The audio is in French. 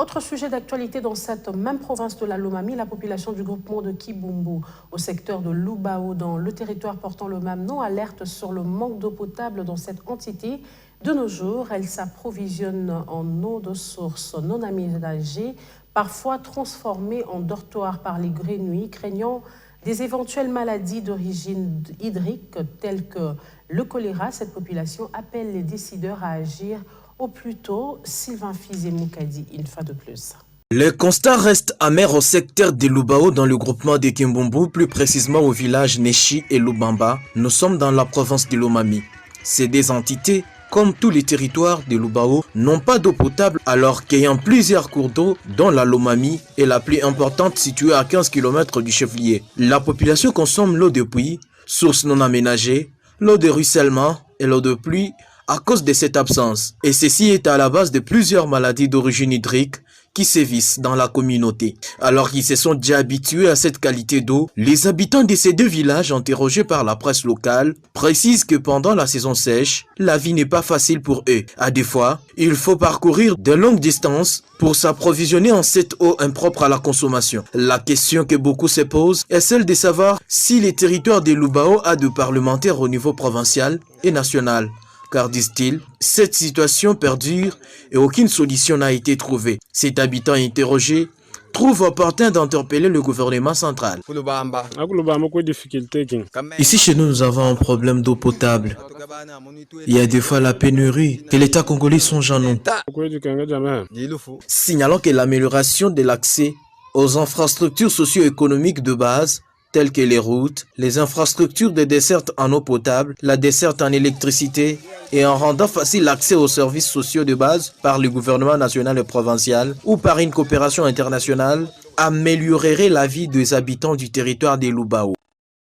Autre sujet d'actualité dans cette même province de la Lomami, la population du groupement de Kibumbu au secteur de Lubao dans le territoire portant le même nom alerte sur le manque d'eau potable dans cette entité. De nos jours, elle s'approvisionne en eau de source non aménagée, parfois transformée en dortoir par les grenouilles, craignant des éventuelles maladies d'origine hydrique telles que le choléra. Cette population appelle les décideurs à agir au plus tôt. Sylvain Fizé-Moukadi, une fois de plus. Le constat reste amer au secteur de Lubao dans le groupement de Kimbumbu, plus précisément au village Neshi et Lubamba. Nous sommes dans la province de Lomami. Ces deux entités, comme tous les territoires de Lubao, n'ont pas d'eau potable alors qu'ayant plusieurs cours d'eau, dont la Lomami est la plus importante située à 15 km du chef-lieu. La population consomme l'eau de puits, source non aménagée, l'eau de ruissellement et l'eau de pluie à cause de cette absence. Et ceci est à la base de plusieurs maladies d'origine hydrique qui sévissent dans la communauté. Alors qu'ils se sont déjà habitués à cette qualité d'eau, les habitants de ces deux villages, interrogés par la presse locale, précisent que pendant la saison sèche, la vie n'est pas facile pour eux. À des fois, il faut parcourir de longues distances pour s'approvisionner en cette eau impropre à la consommation. La question que beaucoup se posent est celle de savoir si les territoires de Lubao a de parlementaires au niveau provincial et national. Car, disent-ils, cette situation perdure et aucune solution n'a été trouvée. Cet habitant interrogé trouve opportun d'interpeller le gouvernement central. Ici chez nous, nous avons un problème d'eau potable. Il y a des fois la pénurie que l'État congolais songe à nous. Signalons que l'amélioration de l'accès aux infrastructures socio-économiques de base telles que les routes, les infrastructures de desserte en eau potable, la desserte en électricité et en rendant facile l'accès aux services sociaux de base par le gouvernement national et provincial ou par une coopération internationale, améliorerait la vie des habitants du territoire de Lubao.